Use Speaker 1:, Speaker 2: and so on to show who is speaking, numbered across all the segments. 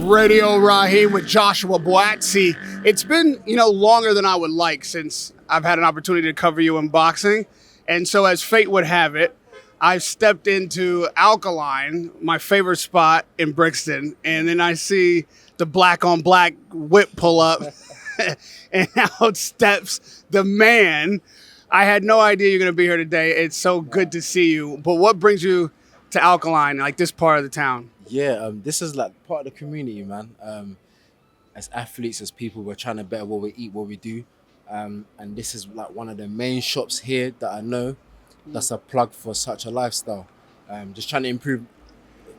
Speaker 1: Radio Rahim with Joshua Buatsi. It's been, longer than I would like since I've had an opportunity to cover you in boxing. And so as fate would have it, I've stepped into Alkaline, my favorite spot in Brixton, and then I see the black on black whip pull up and out steps the man. I had no idea you're going to be here today. It's so good to see you. But what brings you to Alkaline, like this part of the town?
Speaker 2: Yeah, this is like part of the community, man. As athletes, as people, we're trying to better what we eat, what we do. And this is like one of the main shops here that I know that's a plug for such a lifestyle. Just trying to improve.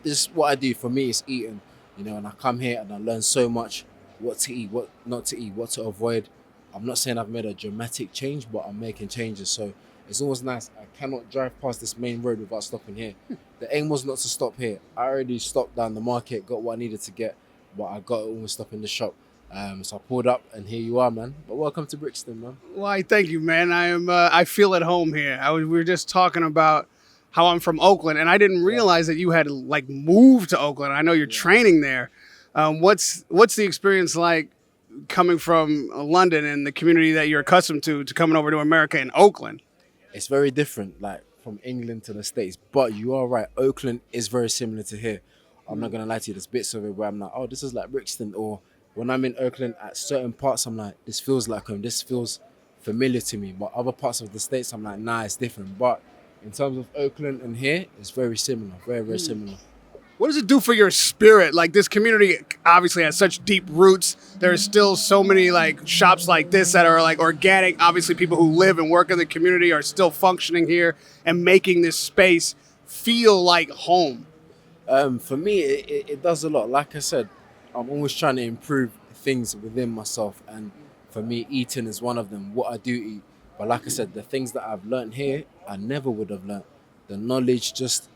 Speaker 2: This is what I do. For me, it's eating, and I come here and I learn so much what to eat, what not to eat, what to avoid. I'm not saying I've made a dramatic change, but I'm making changes. So it's always nice. I cannot drive past this main road without stopping here. The aim was not to stop here. I already stopped down the market, got what I needed to get, but I got to almost stop in the shop. So I pulled up, and here you are, man. But welcome to Brixton, man.
Speaker 1: Why, thank you, man. I feel at home here. We were just talking about how I'm from Oakland, and I didn't realize that you had moved to Oakland. I know you're training there. What's the experience like coming from London and the community that you're accustomed to coming over to America in Oakland?
Speaker 2: It's very different, like from England to the States. But you are right. Oakland is very similar to here. I'm not gonna lie to you. There's bits of it where I'm like, oh, this is like Brixton, or when I'm in Oakland, at certain parts, I'm like, this feels like home. This feels familiar to me. But other parts of the States, I'm like, nah, it's different. But in terms of Oakland and here, it's very similar, very, very similar.
Speaker 1: What does it do for your spirit? Like, this community obviously has such deep roots. There's still so many shops like this that are organic. Obviously, people who live and work in the community are still functioning here and making this space feel like home.
Speaker 2: For me, it does a lot. Like I said, I'm always trying to improve things within myself, and for me, eating is one of them. What I do eat, but like I said, the things that I've learned here, I never would have learned. The knowledge, just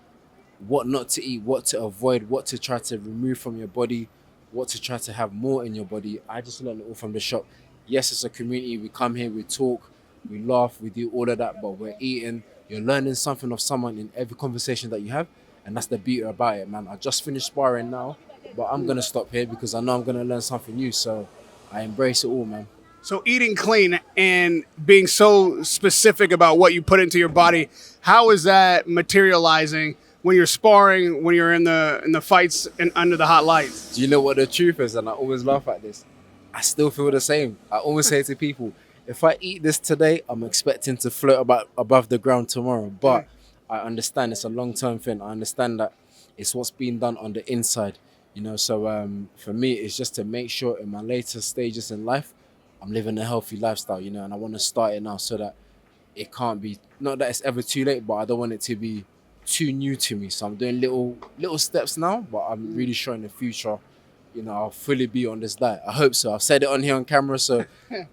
Speaker 2: what not to eat, what to avoid, what to try to remove from your body, what to try to have more in your body. I just learned it all from the shop. Yes, it's a community. We come here, we talk, we laugh, we do all of that, but we're eating. You're learning something of someone in every conversation that you have, and that's the beauty about it, man. I just finished sparring now, but I'm going to stop here because I know I'm going to learn something new, so I embrace it all, man.
Speaker 1: So eating clean and being so specific about what you put into your body, how is that materializing when you're sparring, when you're in the fights and under the hot lights?
Speaker 2: Do you know what the truth is? And I always laugh at this. I still feel the same. I always say to people, if I eat this today, I'm expecting to float above the ground tomorrow. But I understand it's a long-term thing. I understand that it's what's being done on the inside, So for me, it's just to make sure in my later stages in life, I'm living a healthy lifestyle, and I want to start it now so that it can't be, not that it's ever too late, but I don't want it to be too new to me. So I'm doing little steps now, but I'm really sure in the future, I'll fully be on this diet. I hope so. I've said it on here on camera, so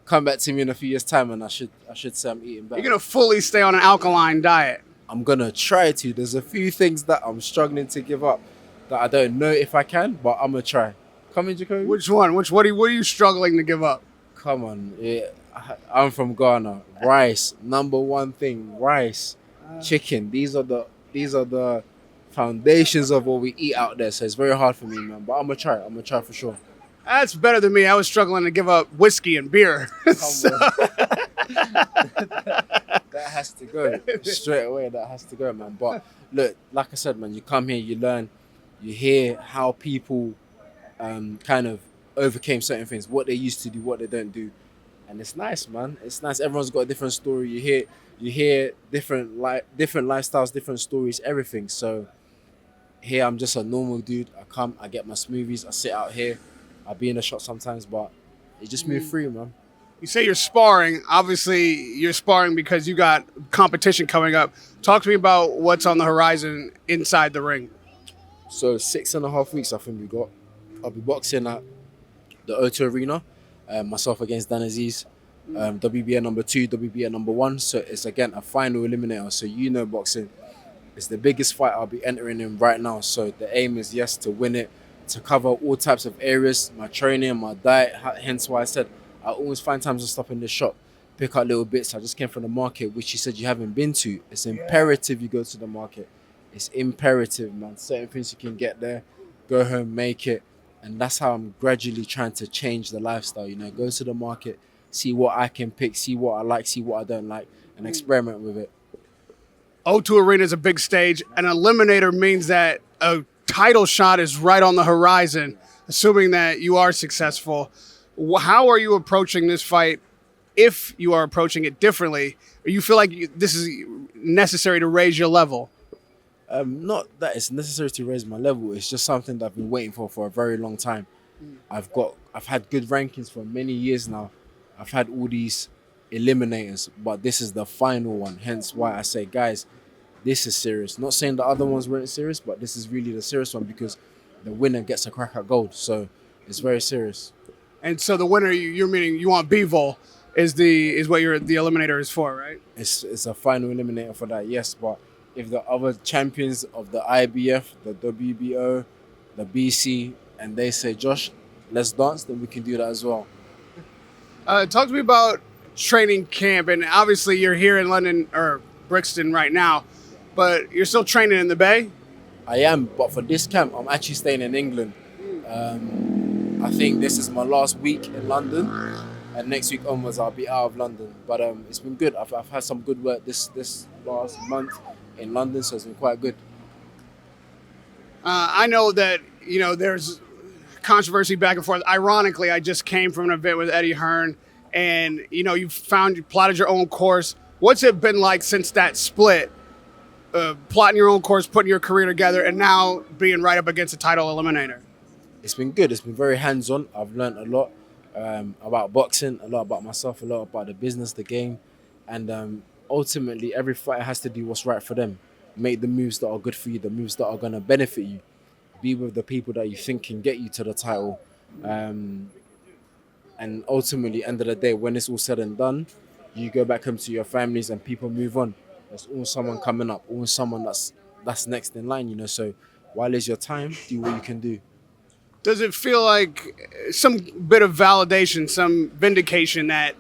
Speaker 2: come back to me in a few years' time and I should say I'm eating better.
Speaker 1: You're going to fully stay on an alkaline diet?
Speaker 2: I'm going to try to. There's a few things that I'm struggling to give up that I don't know if I can, but I'm going to try. Come in, Jacoby.
Speaker 1: Which one? What are you struggling to give up?
Speaker 2: Come on. Yeah, I'm from Ghana. Rice. Number one thing. Rice. Chicken. These are the foundations of what we eat out there. So it's very hard for me, man. But I'm going to try. I'm going to try for sure.
Speaker 1: That's better than me. I was struggling to give up whiskey and beer.
Speaker 2: That has to go. Straight away, that has to go, man. But look, like I said, man, you come here, you learn, you hear how people kind of overcame certain things, what they used to do, what they don't do. And it's nice, man. It's nice. Everyone's got a different story. You hear different lifestyles, different stories, everything. So here I'm just a normal dude. I come, I get my smoothies, I sit out here. I be in the shop sometimes, but it just moves free, man.
Speaker 1: You say you're sparring. Obviously, you're sparring because you got competition coming up. Talk to me about what's on the horizon inside the ring.
Speaker 2: So 6.5 weeks, I think we got. I'll be boxing at the O2 Arena, myself against Dan Azeez, WBA number 2, WBA number 1. So it's again a final eliminator. So boxing, it's the biggest fight I'll be entering in right now. So the aim is to win it, to cover all types of areas, my training, my diet. Hence why I said I always find times to stop in the shop, pick out little bits. I just came from the market, which you said you haven't been to. It's imperative you go to the market. It's imperative, man. Certain things you can get there, go home, make it. And that's how I'm gradually trying to change the lifestyle. Go to the market, see what I can pick, see what I like, see what I don't like, and experiment with it.
Speaker 1: O2 Arena is a big stage. An eliminator means that a title shot is right on the horizon, assuming that you are successful. How are you approaching this fight, if you are approaching it differently? Or you feel like this is necessary to raise your level?
Speaker 2: Not that it's necessary to raise my level. It's just something that I've been waiting for a very long time. I've had good rankings for many years now. I've had all these eliminators, but this is the final one. Hence why I say, guys, this is serious. Not saying the other ones weren't serious, but this is really the serious one because the winner gets a crack at gold. So it's very serious.
Speaker 1: And so the winner, you're meaning you want B-Vol is what the eliminator is for, right?
Speaker 2: It's a final eliminator for that, yes. But if the other champions of the IBF, the WBO, the BC, and they say, Josh, let's dance, then we can do that as well.
Speaker 1: Talk to me about training camp. And obviously you're here in London or Brixton right now, but you're still training in the Bay?
Speaker 2: I am, but for this camp, I'm actually staying in England. I think this is my last week in London, and next week onwards I'll be out of London. But it's been good. I've had some good work this last month in London, so it's been quite good.
Speaker 1: I know that there's controversy back and forth. Ironically, I just came from an event with Eddie Hearn, and you plotted your own course. What's it been like since that split? Plotting your own course, putting your career together, and now being right up against a title eliminator.
Speaker 2: It's been good. It's been very hands-on. I've learned a lot about boxing, a lot about myself, a lot about the business, the game, and ultimately every fighter has to do what's right for them. Make the moves that are good for you, the moves that are going to benefit you. Be with the people that you think can get you to the title. And ultimately, end of the day, when it's all said and done, you go back home to your families and people move on. There's always someone coming up, always someone that's next in line, So while it's your time, do what you can do.
Speaker 1: Does it feel like some bit of validation, some vindication that,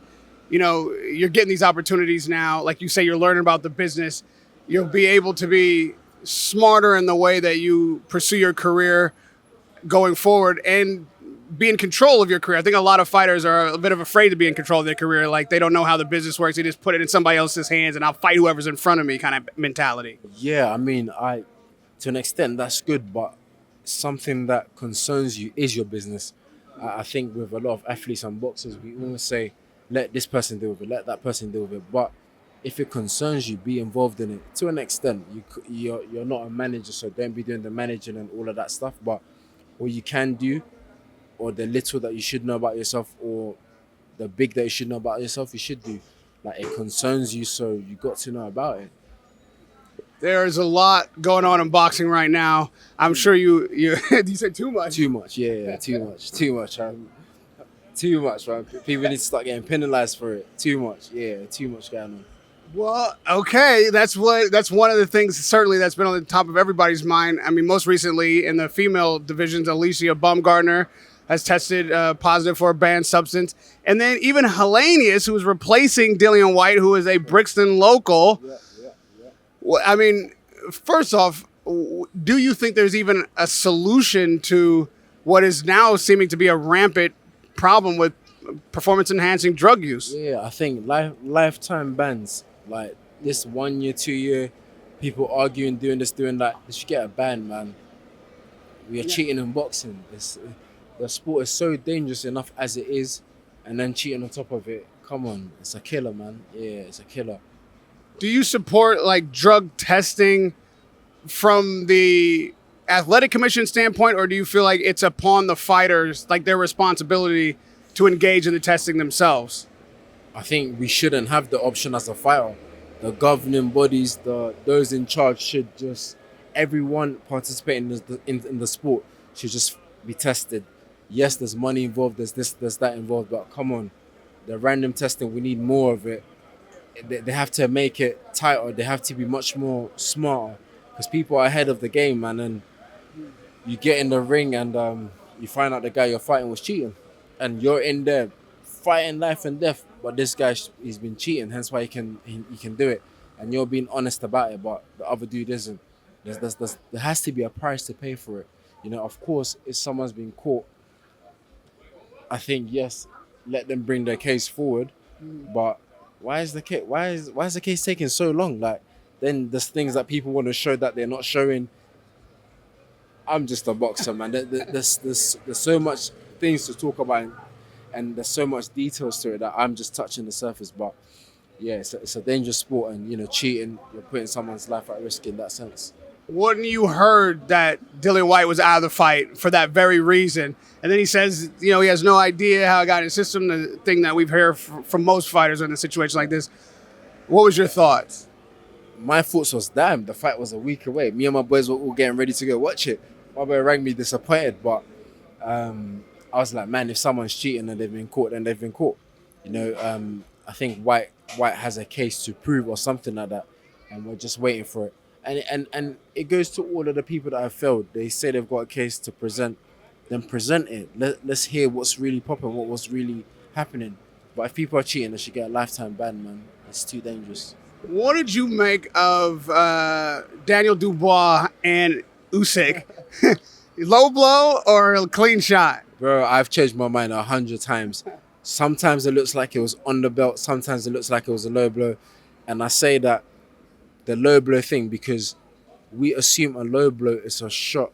Speaker 1: you're getting these opportunities now? Like you say, you're learning about the business. You'll be able to be smarter in the way that you pursue your career going forward and be in control of your career. I think a lot of fighters are a bit of afraid to be in control of their career. Like they don't know how the business works. They just put it in somebody else's hands and I'll fight whoever's in front of me kind of mentality.
Speaker 2: Yeah, I mean, to an extent, that's good, but something that concerns you is your business. I think with a lot of athletes and boxers, we always say, let this person deal with it, let that person deal with it. But if it concerns you, be involved in it. To an extent, you're not a manager, so don't be doing the managing and all of that stuff. But what you can do, or the little that you should know about yourself, or the big that you should know about yourself, you should do. Like, it concerns you, so you got to know about it.
Speaker 1: There's a lot going on in boxing right now. I'm sure you said too much.
Speaker 2: Too much, yeah, too much. Too much, man. People need to start getting penalized for it. Too much going on.
Speaker 1: Well, okay, that's one of the things certainly that's been on the top of everybody's mind. I mean, most recently in the female divisions, Alicia Baumgartner has tested positive for a banned substance. And then even Hellenius, who was replacing Dillian White, who is a Brixton local. Yeah. Well, I mean, first off, do you think there's even a solution to what is now seeming to be a rampant problem with performance-enhancing drug use?
Speaker 2: Yeah, I think lifetime bans, like this 1 year, 2 year, people arguing, doing this, doing that, they should get a ban, man. We are cheating in boxing. The sport is so dangerous enough as it is, and then cheating on top of it. Come on, it's a killer, man. Yeah, it's a killer.
Speaker 1: Do you support like drug testing from the athletic commission standpoint, or do you feel like it's upon the fighters, like their responsibility to engage in the testing themselves?
Speaker 2: I think we shouldn't have the option as a fighter. The governing bodies, those in charge should just, everyone participating in the sport should just be tested. Yes, there's money involved, there's this, there's that involved, but come on, the random testing, we need more of it. They have to make it tighter. They have to be much more smarter because people are ahead of the game, man. And you get in the ring and you find out the guy you're fighting was cheating, and you're in there fighting life and death. But this guy, he's been cheating, hence why he can do it. And you're being honest about it, but the other dude isn't. There has to be a price to pay for it. Of course, if someone's been caught I think yes, let them bring their case forward, but why is the case taking so long? Like, then there's things that people want to show that they're not showing. I'm just a boxer, man. There's so much things to talk about, and there's so much details to it that I'm just touching the surface. But yeah, it's a dangerous sport, and cheating, you're putting someone's life at risk in that sense.
Speaker 1: When you heard that Dillian Whyte was out of the fight for that very reason, and then he says, he has no idea how it got in the system, the thing that we've heard from most fighters in a situation like this, what was your thoughts?
Speaker 2: My thoughts was, damn, the fight was a week away. Me and my boys were all getting ready to go watch it. My boy rang me disappointed, but I was like, man, if someone's cheating and they've been caught, then they've been caught. I think White has a case to prove or something like that, and we're just waiting for it. And it goes to all of the people that have failed. They say they've got a case to present, then present it. Let's hear what's really popping, what was really happening. But if people are cheating, they should get a lifetime ban, man. It's too dangerous.
Speaker 1: What did you make of Daniel Dubois and Usyk? Low blow or a clean shot?
Speaker 2: Bro, I've changed my mind 100 times. Sometimes it looks like it was on the belt. Sometimes it looks like it was a low blow. And I say that the low blow thing because we assume a low blow is a shot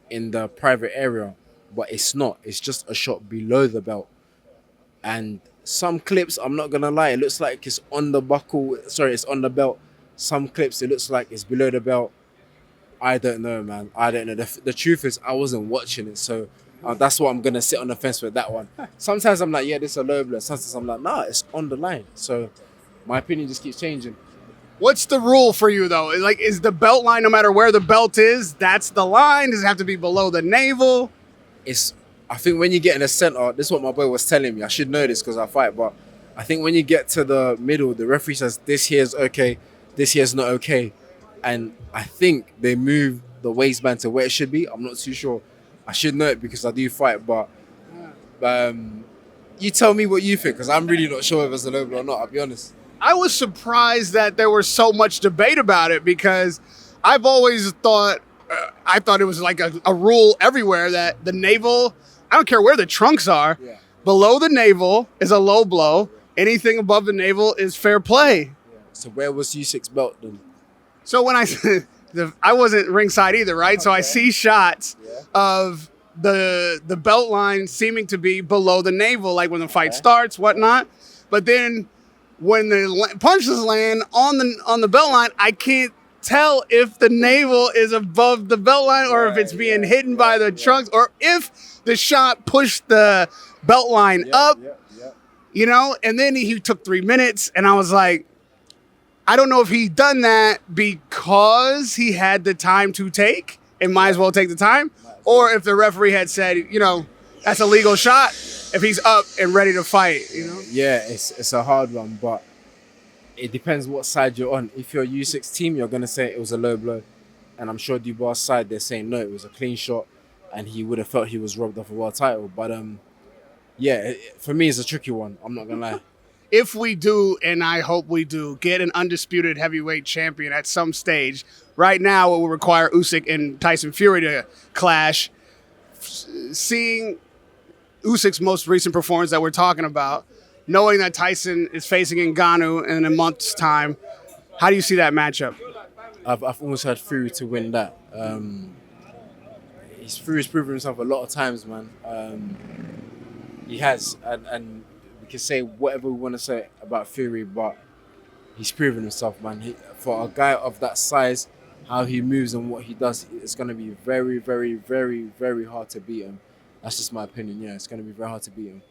Speaker 2: in the private area, but it's not. It's just a shot below the belt. And some clips, I'm not going to lie, it looks like it's on the buckle. Sorry, it's on the belt. Some clips, it looks like it's below the belt. I don't know, man. I don't know. The truth is, I wasn't watching it, so that's why I'm going to sit on the fence with that one. Sometimes I'm like, yeah, this is a low blow. Sometimes I'm like, nah, it's on the line. So my opinion just keeps changing.
Speaker 1: What's the rule for you, though? Like, is the belt line, no matter where the belt is, that's the line? Does it have to be below the navel?
Speaker 2: I think when you get in the center, this is what my boy was telling me. I should know this because I fight, but I think when you get to the middle, the referee says, this here's okay, this here's not okay. And I think they move the waistband to where it should be. I'm not too sure. I should know it because I do fight, but you tell me what you think because I'm really not sure if it's a low blow or not, I'll be honest.
Speaker 1: I was surprised that there was so much debate about it because I've always thought, I thought it was like a rule everywhere that the navel, I don't care where the trunks are, below the navel is a low blow. Anything above the navel is fair play.
Speaker 2: Yeah. So where was Usyk's belt then?
Speaker 1: So when I wasn't ringside either, right? Okay. So I see shots of the belt line seeming to be below the navel, like when the fight starts, whatnot. But then when the punches land on the belt line, I can't tell if the navel is above the belt line or if it's being hidden by the trunks or if the shot pushed the belt line up, and then he took 3 minutes and I was like, I don't know if he done that because he had the time to take and might as well take the time, or if the referee had said, that's a legal shot if he's up and ready to fight,
Speaker 2: Yeah, it's a hard one, but it depends what side you're on. If you're Usyk's team, you're going to say it was a low blow. And I'm sure Dubois' side, they're saying, no, it was a clean shot and he would have felt he was robbed of a world title. But for me, it's a tricky one. I'm not going to lie.
Speaker 1: If we do, and I hope we do, get an undisputed heavyweight champion at some stage, right now it will require Usyk and Tyson Fury to clash. Seeing Usyk's most recent performance that we're talking about, knowing that Tyson is facing Ngannou in a month's time, how do you see that matchup?
Speaker 2: I've almost had Fury to win that. Fury's proven himself a lot of times, man. He has, and we can say whatever we want to say about Fury, but he's proven himself, man. For a guy of that size, how he moves and what he does, it's going to be very, very, very, very hard to beat him. That's just my opinion. Yeah, it's going to be very hard to beat him.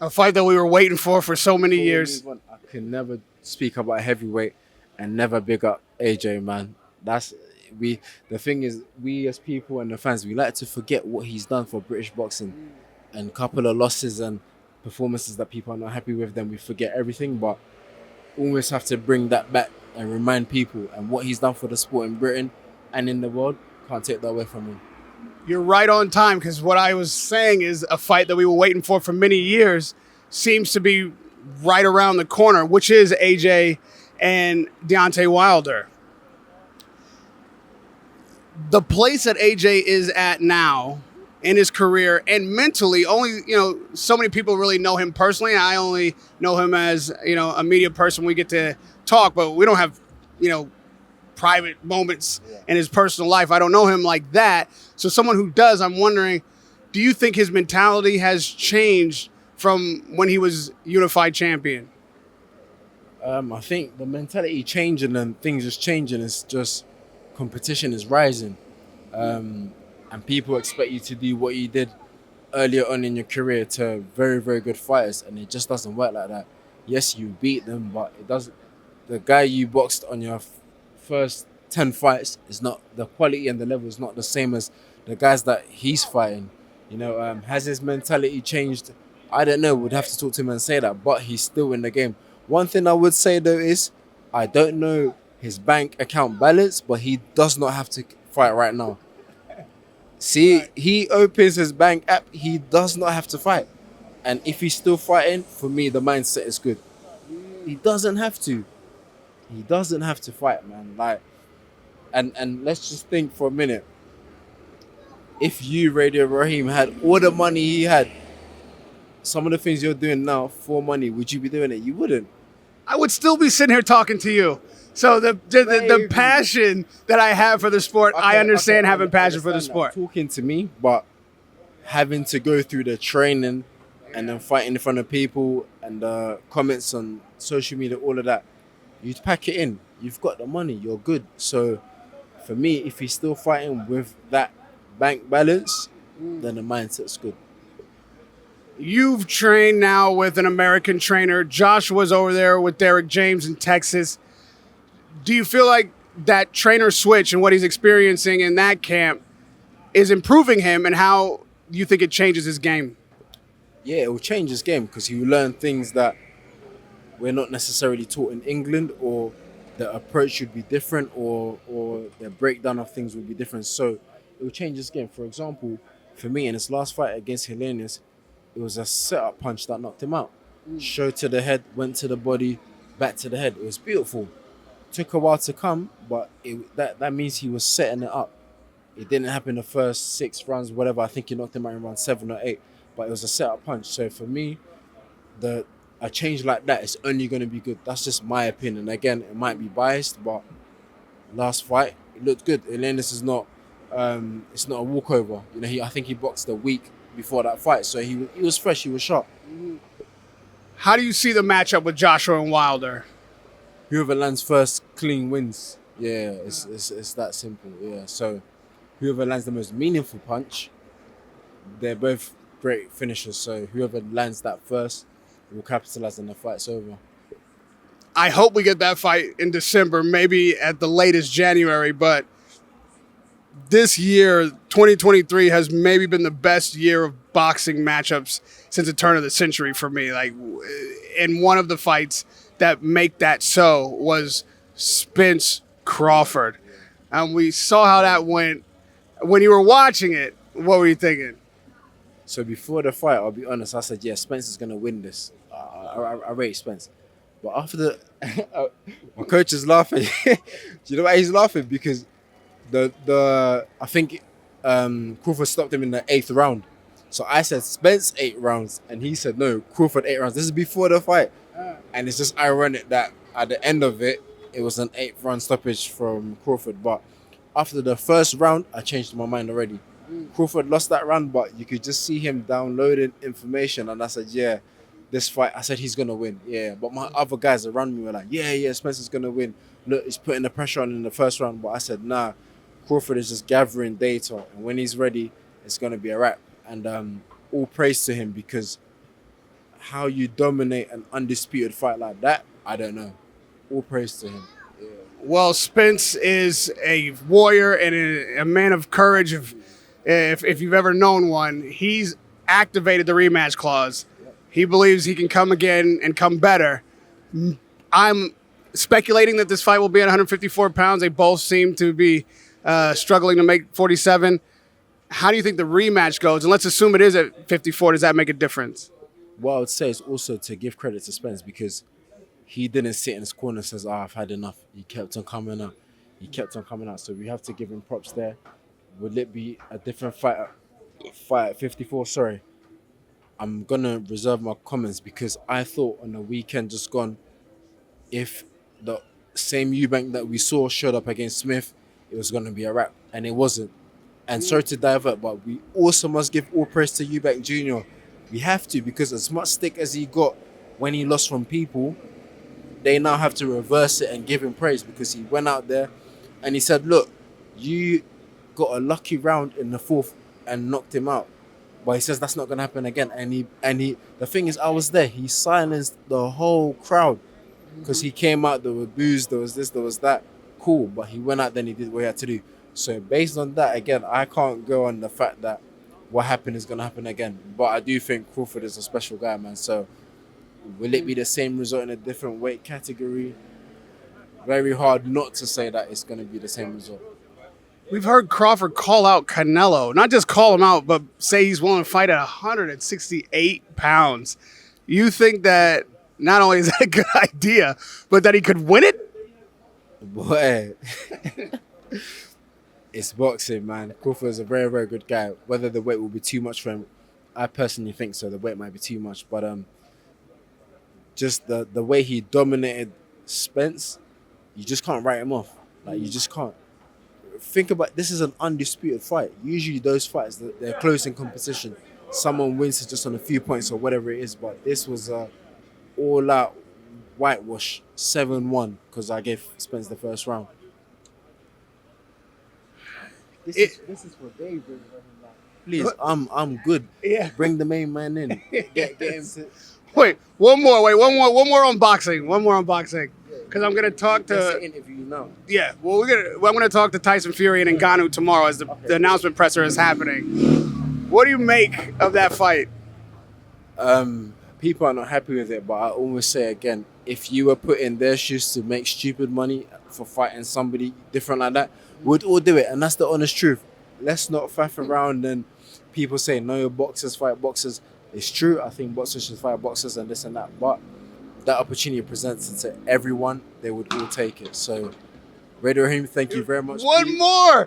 Speaker 1: A fight that we were waiting for so many years.
Speaker 2: I can never speak about heavyweight and never big up AJ, man. The thing is, we as people and the fans, we like to forget what he's done for British boxing, and a couple of losses and performances that people are not happy with, then we forget everything. But always have to bring that back and remind people, and what he's done for the sport in Britain and in the world, can't take that away from him.
Speaker 1: You're right on time, because what I was saying is a fight that we were waiting for many years seems to be right around the corner, which is AJ and Deontay Wilder. The place that AJ is at now in his career and mentally. Only, so many people really know him personally. I only know him as, a media person. We get to talk, but we don't have, private moments in his personal life. I don't know him like that. So someone who does, I'm wondering, do you think his mentality has changed from when he was unified champion?
Speaker 2: I think the mentality changing and things is changing. It's just competition is rising. And people expect you to do what you did earlier on in your career to very, very good fighters, and it just doesn't work like that. Yes, you beat them, but it doesn't. The guy you boxed on your first 10 fights is not, the quality and the level is not the same as the guys that he's fighting. Has his mentality changed? I don't know. Would have to talk to him and say that, but he's still in the game. One thing I would say though is, I don't know his bank account balance, but he does not have to fight right now. See, he opens his bank app, he does not have to fight. And if he's still fighting, for me, the mindset is good. He doesn't have to. He doesn't have to fight, man. And let's just think for a minute. If you, Radio Rahim, had all the money he had, some of the things you're doing now for money, would you be doing it? You wouldn't.
Speaker 1: I would still be sitting here talking to you. So the passion that I have for the sport, I understand having passion for the sport.
Speaker 2: Talking to me, but having to go through the training and then fighting in front of people and the comments on social media, all of that, you'd pack it in. You've got the money. You're good. So for me, if he's still fighting with that bank balance, then the mindset's good.
Speaker 1: You've trained now with an American trainer. Joshua's over there with Derek James in Texas. Do you feel like that trainer switch and what he's experiencing in that camp is improving him, and how you think it changes his game?
Speaker 2: Yeah, it will change his game because he will learn things that we're not necessarily taught in England, or the approach should be different, or the breakdown of things will be different. So it will change his game. For example, for me in his last fight against Hellenius, it was a setup punch that knocked him out. Showed to the head, went to the body, back to the head. It was beautiful. Took a while to come, but that means he was setting it up. It didn't happen the first 6 rounds, whatever. I think he knocked him out in round 7 or 8, but it was a setup punch. So for me, a change like that is only going to be good. That's just my opinion. Again, it might be biased, but last fight, it looked good. Hellenius is not, it's not a walkover. I think he boxed a week before that fight, so he was fresh, he was sharp.
Speaker 1: How do you see the matchup with Joshua and Wilder?
Speaker 2: Whoever lands first clean wins. Yeah, it's that simple. Yeah, so whoever lands the most meaningful punch, they're both great finishers. So whoever lands that first will capitalize, and the fight's over.
Speaker 1: I hope we get that fight in December, maybe at the latest January, but this year, 2023, has maybe been the best year of boxing matchups since the turn of the century for me. And one of the fights that make that so was Spence Crawford. And we saw how that went. When you were watching it, what were you thinking?
Speaker 2: So before the fight, I'll be honest, I said, yeah, Spence is going to win this. I rate Spence. But after my coach is laughing. Do you know why he's laughing? Because I think Crawford stopped him in the 8th round. So I said Spence 8 rounds, and he said no, Crawford 8 rounds. This is before the fight, and it's just ironic that at the end of it, it was an 8th round stoppage from Crawford. But after the first round, I changed my mind already. Crawford lost that round, but you could just see him downloading information, and I said, yeah, this fight, I said he's gonna win. Yeah, but my other guys around me were like, yeah, Spencer's gonna win. Look, he's putting the pressure on in the first round, but I said, nah. Crawford is just gathering data, and when he's ready, it's going to be a wrap. And all praise to him, because how you dominate an undisputed fight like that, I don't know. All praise to him. Yeah.
Speaker 1: Well, Spence is a warrior and a man of courage. If you've ever known one, he's activated the rematch clause. He believes he can come again and come better. I'm speculating that this fight will be at 154 pounds. They both seem to be struggling to make 47. How do you think the rematch goes? And let's assume it is at 54. Does that make a difference?
Speaker 2: What I would say is also to give credit to Spence, because he didn't sit in his corner and says, I've had enough. He kept on coming out. So we have to give him props there. Will it be a different fight fight at 54, sorry. I'm going to reserve my comments because I thought on the weekend just gone, if the same Eubank that we saw showed up against Smith, it was going to be a wrap. And it wasn't. And sorry to divert, but we also must give all praise to Eubank Jr. We have to, because as much stick as he got when he lost from people, they now have to reverse it and give him praise because he went out there and he said, look, you got a lucky round in the fourth and knocked him out. But he says that's not going to happen again. And he, the thing is, I was there. He silenced the whole crowd because he came out, there were boos, there was this, there was that. Cool. But he went out there and he did what he had to do. So based on that, again, I can't go on the fact that what happened is going to happen again. But I do think Crawford is a special guy, man. So will it be the same result in a different weight category? Very hard not to say that it's going to be the same result.
Speaker 1: We've heard Crawford call out Canelo, not just call him out, but say he's willing to fight at 168 pounds. You think that not only is that a good idea, but that he could win it?
Speaker 2: Boy, it's boxing, man. Crawford is a very, very good guy. Whether the weight will be too much for him, I personally think so. The weight might be too much, but just the way he dominated Spence, you just can't write him off. Like, you just can't. Think about, this is an undisputed fight. Usually those fights, they're close in competition. Someone wins just on a few points or whatever it is, but this was a all-out whitewash, 7-1, because I gave Spence the first round. This is for David. Please, I'm good.
Speaker 1: Yeah.
Speaker 2: Bring the main man in. Get him to...
Speaker 1: Wait, one more on boxing. One more on boxing. Because I'm gonna talk to.
Speaker 2: That's the interview now.
Speaker 1: Yeah, well, I'm gonna talk to Tyson Fury and Ngannou tomorrow as the announcement presser is happening. What do you make of that fight?
Speaker 2: People are not happy with it, but I always say again, if you were put in their shoes to make stupid money for fighting somebody different like that, we'd all do it, and that's the honest truth. Let's not faff around and people say no, boxers fight boxers. It's true. I think boxers should fight boxers and this and that, but that opportunity presents it to everyone, they would all take it. So, Rahim, thank you very much.
Speaker 1: One more,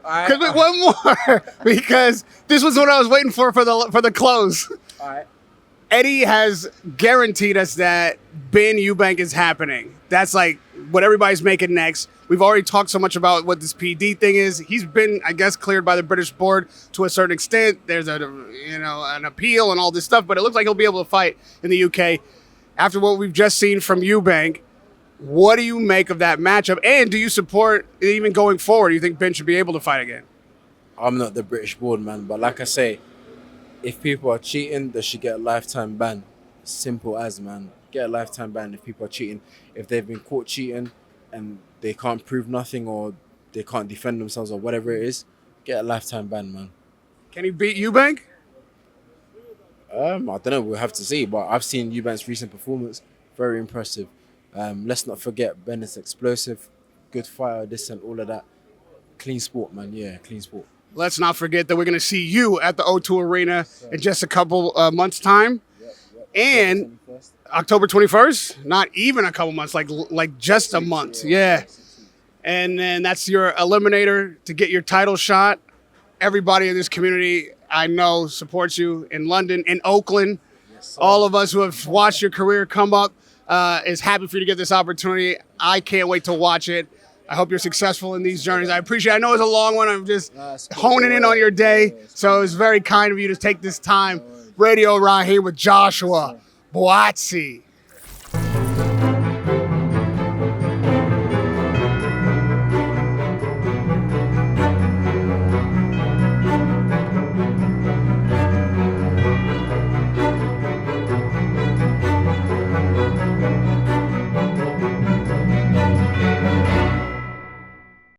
Speaker 1: because this was what I was waiting for the close.
Speaker 2: All right.
Speaker 1: Eddie has guaranteed us that Ben Eubank is happening. That's like what everybody's making next. We've already talked so much about what this PD thing is. He's been, I guess, cleared by the British board to a certain extent. There's an appeal and all this stuff, but it looks like he'll be able to fight in the UK. After what we've just seen from Eubank, what do you make of that matchup? And do you support it even going forward? Do you think Ben should be able to fight again?
Speaker 2: I'm not the British board, man, but like I say, if people are cheating, they should get a lifetime ban. Simple as, man. Get a lifetime ban if people are cheating. If they've been caught cheating and they can't prove nothing or they can't defend themselves or whatever it is, get a lifetime ban, man.
Speaker 1: Can he beat Eubank?
Speaker 2: I don't know. We'll have to see. But I've seen Eubank's recent performance. Very impressive. Let's not forget Ben is explosive, good fighter, this and all of that. Clean sport, man. Yeah, clean sport.
Speaker 1: Let's not forget that we're going to see you at the O2 Arena in just a couple months' time. Yep. And October 21st, not even a couple months, like just a month. Yeah. And then that's your eliminator to get your title shot. Everybody in this community, I know, supports you in London, in Oakland. Yes, all of us who have watched your career come up is happy for you to get this opportunity. I can't wait to watch it. I hope you're successful in these journeys. I appreciate it. I know it's a long one. I'm just honing in on your day. So it's very kind of you to take this time. Radio Rahim with Joshua Buatsi.